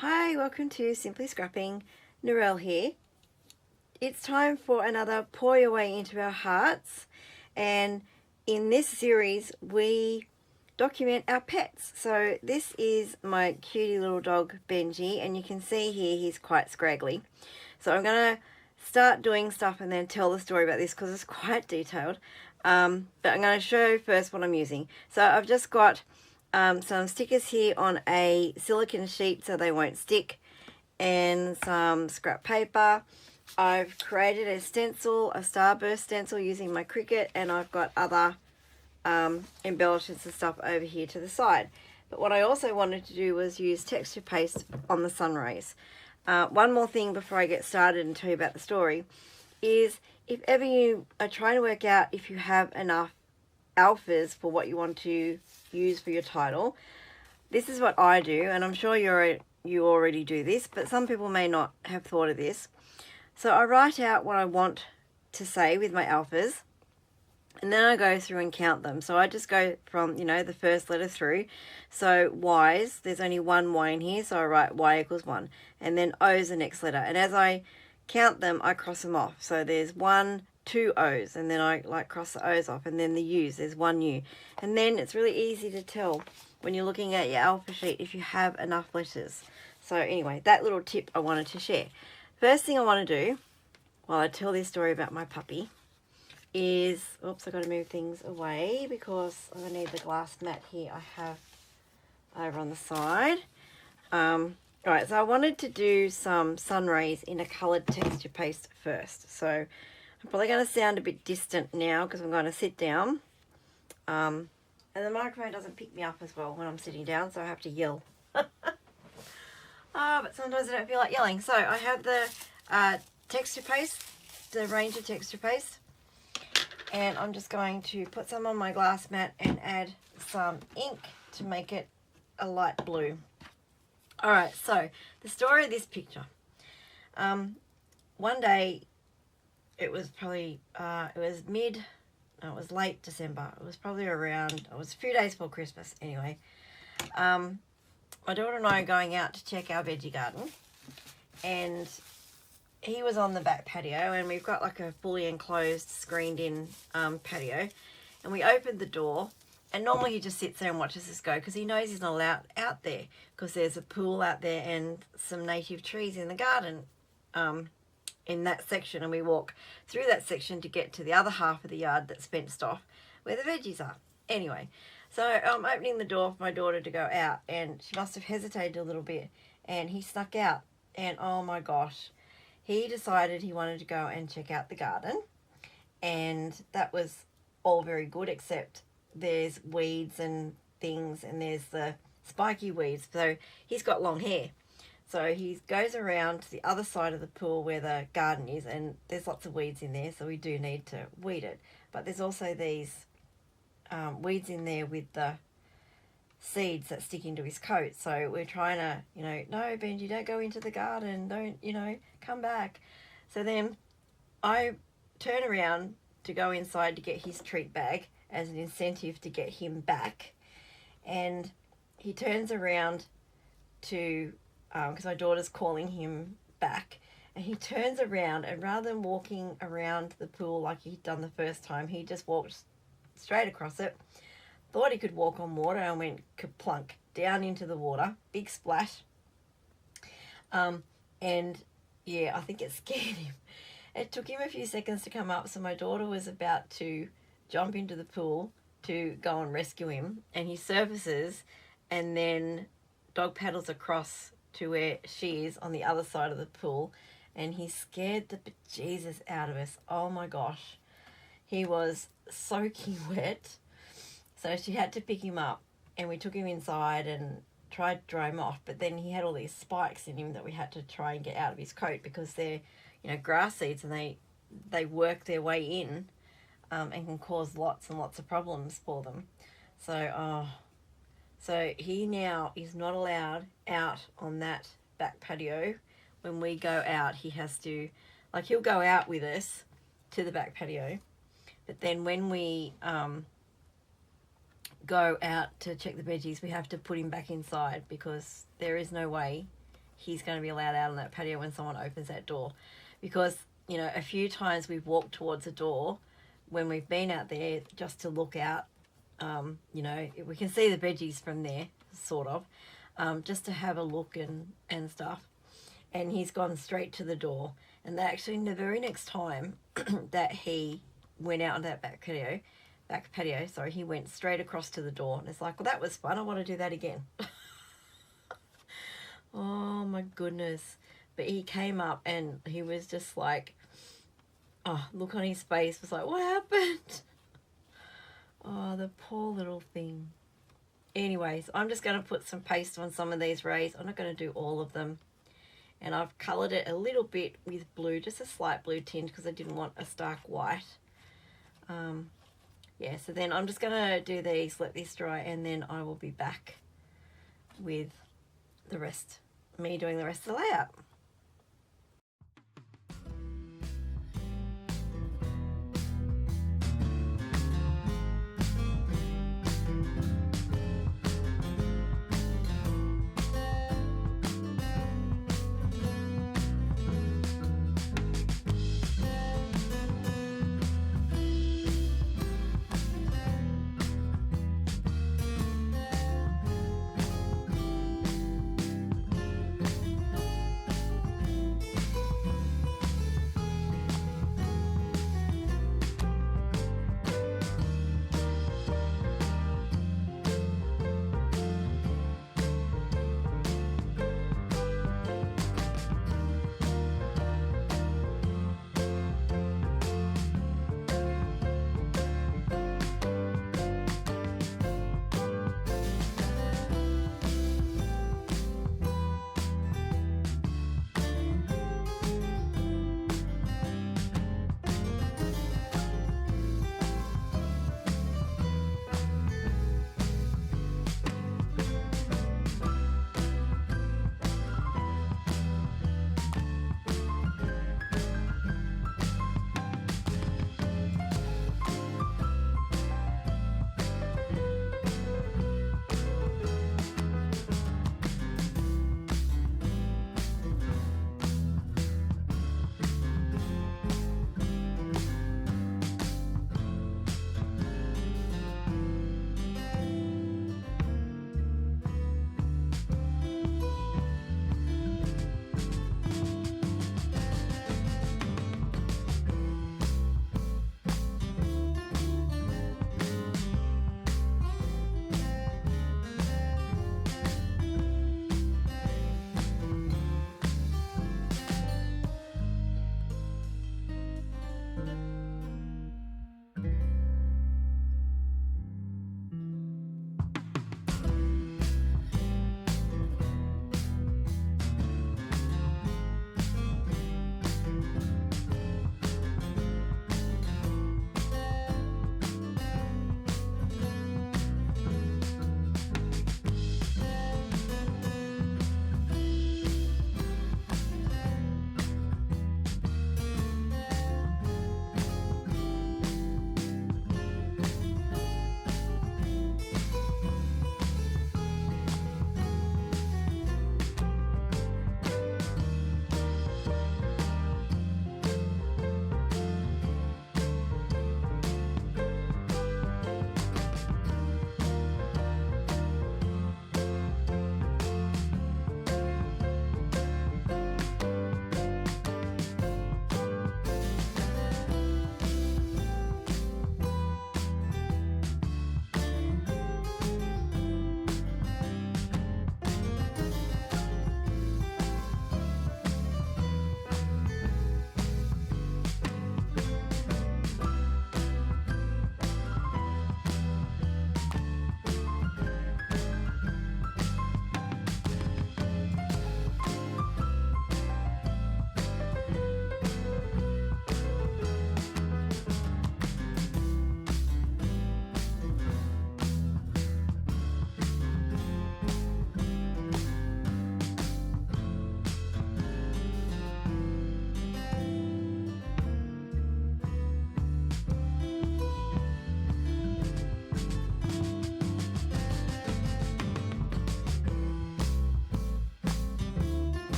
Hi, welcome to Simply Scrapping. Narelle here. It's time for another Pour Your Way into Our Hearts, and in this series we document our pets. So this is my cutie little dog Benji, and you can see here he's quite scraggly. So I'm going to start doing stuff and then tell the story about this because it's quite detailed. But I'm going to show first what I'm using. So I've just got some stickers here on a silicone sheet so they won't stick, and some scrap paper. I've created a stencil, a starburst stencil using my Cricut, and I've got other embellishments and stuff over here to the side. But what I also wanted to do was use texture paste on the sun rays. One more thing before I get started and tell you about the story is, if ever you are trying to work out if you have enough alphas for what you want to use for your title, this is what I do, and I'm sure you already do this, but some people may not have thought of this. So I write out what I want to say with my alphas, and then I go through and count them. So I just go from, the first letter through. So Y's, there's only one Y in here, so I write Y equals 1. And then O's the next letter. And as I count them, I cross them off. So there's 1, 2 O's, and then I cross the O's off, and then the U's, there's 1 U. And then it's really easy to tell when you're looking at your alpha sheet if you have enough letters. So anyway, that little tip I wanted to share. First thing I want to do while I tell this story about my puppy is, oops, I've got to move things away because I need the glass mat here I have over on the side. Alright, so I wanted to do some sun rays in a coloured texture paste first. So I'm probably going to sound a bit distant now because I'm going to sit down. And the microphone doesn't pick me up as well when I'm sitting down, so I have to yell. But sometimes I don't feel like yelling. So I have the texture paste, the Ranger texture paste. And I'm just going to put some on my glass mat and add some ink to make it a light blue. Alright, so the story of this picture. One day, it was probably, it was late December. It was probably it was a few days before Christmas anyway. My daughter and I are going out to check our veggie garden, and he was on the back patio, and we've got like a fully enclosed, screened in patio, and we opened the door, and normally he just sits there and watches us go because he knows he's not allowed out there because there's a pool out there and some native trees in the garden in that section, and we walk through that section to get to the other half of the yard that's fenced off where the veggies are. Anyway, so I'm opening the door for my daughter to go out, and she must have hesitated a little bit, and he snuck out, and oh my gosh, he decided he wanted to go and check out the garden, and that was all very good, except there's weeds and things, and there's the spiky weeds. So he's got long hair. So he goes around to the other side of the pool where the garden is, and there's lots of weeds in there, so we do need to weed it. But there's also these weeds in there with the seeds that stick into his coat. So we're trying to, no, Benji, don't go into the garden. Don't, come back. So then I turn around to go inside to get his treat bag as an incentive to get him back. And he turns around to, because my daughter's calling him back, and he turns around, and rather than walking around the pool like he'd done the first time, he just walked straight across it, thought he could walk on water, and went kaplunk down into the water, big splash. And yeah, I think it scared him. It took him a few seconds to come up, so my daughter was about to jump into the pool to go and rescue him, and he surfaces and then dog paddles across to where she is on the other side of the pool, and he scared the bejesus out of us. Oh my gosh, he was soaking wet. So she had to pick him up, and we took him inside and tried to dry him off, but then he had all these spikes in him that we had to try and get out of his coat because they're, grass seeds, and they work their way in and can cause lots and lots of problems for them. So he now is not allowed out on that back patio. When we go out, he has to, he'll go out with us to the back patio, but then when we go out to check the veggies, we have to put him back inside because there is no way he's going to be allowed out on that patio when someone opens that door. Because, you know, a few times we've walked towards a door when we've been out there just to look out. You know, we can see the veggies from there, sort of, just to have a look and stuff. And he's gone straight to the door. And actually, the very next time that he went out on that back patio, he went straight across to the door. And it's like, well, that was fun. I want to do that again. Oh, my goodness. But he came up and he was just like, oh, look on his face was like, what happened? Oh, the poor little thing. Anyways, I'm just going to put some paste on some of these rays. I'm not going to do all of them. And I've coloured it a little bit with blue, just a slight blue tinge because I didn't want a stark white. Yeah, so then I'm just going to do these, let this dry, and then I will be back with the rest, me doing the rest of the layout.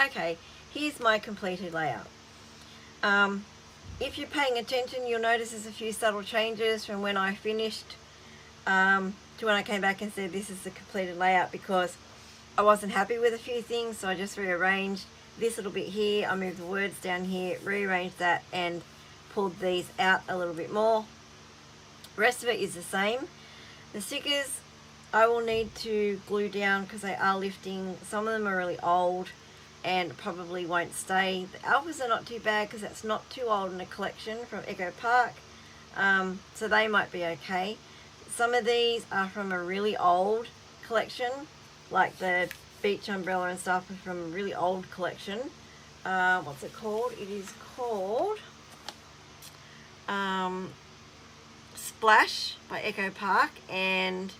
Okay, here's my completed layout. If you're paying attention, you'll notice there's a few subtle changes from when I finished to when I came back and said this is the completed layout, because I wasn't happy with a few things, so I just rearranged this little bit here. I moved the words down here, rearranged that, and pulled these out a little bit more. The rest of it is the same. The stickers I will need to glue down because they are lifting. Some of them are really old and probably won't stay. The alphas are not too bad because that's not too old in a collection from Echo Park, so they might be okay. Some of these are from a really old collection, like the beach umbrella and stuff is from a really old collection. What's it called? It is called Splash by Echo Park, and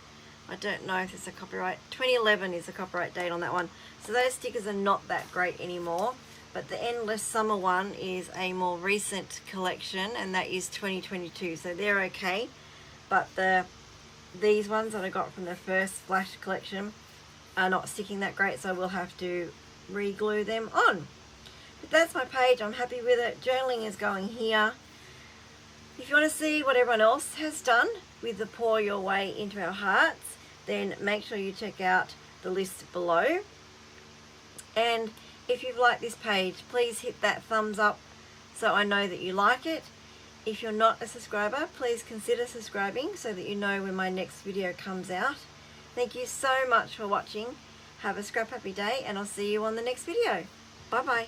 I don't know if it's a copyright. 2011 is the copyright date on that one. So those stickers are not that great anymore. But the Endless Summer one is a more recent collection, and that is 2022. So they're okay. But these ones that I got from the first Splash collection are not sticking that great, so I will have to re-glue them on. But that's my page. I'm happy with it. Journaling is going here. If you want to see what everyone else has done with the Pour Your Way Into Our Hearts, then make sure you check out the list below. And if you've liked this page, please hit that thumbs up so I know that you like it. If you're not a subscriber, please consider subscribing so that you know when my next video comes out. Thank you so much for watching. Have a scrap happy day, and I'll see you on the next video. Bye bye.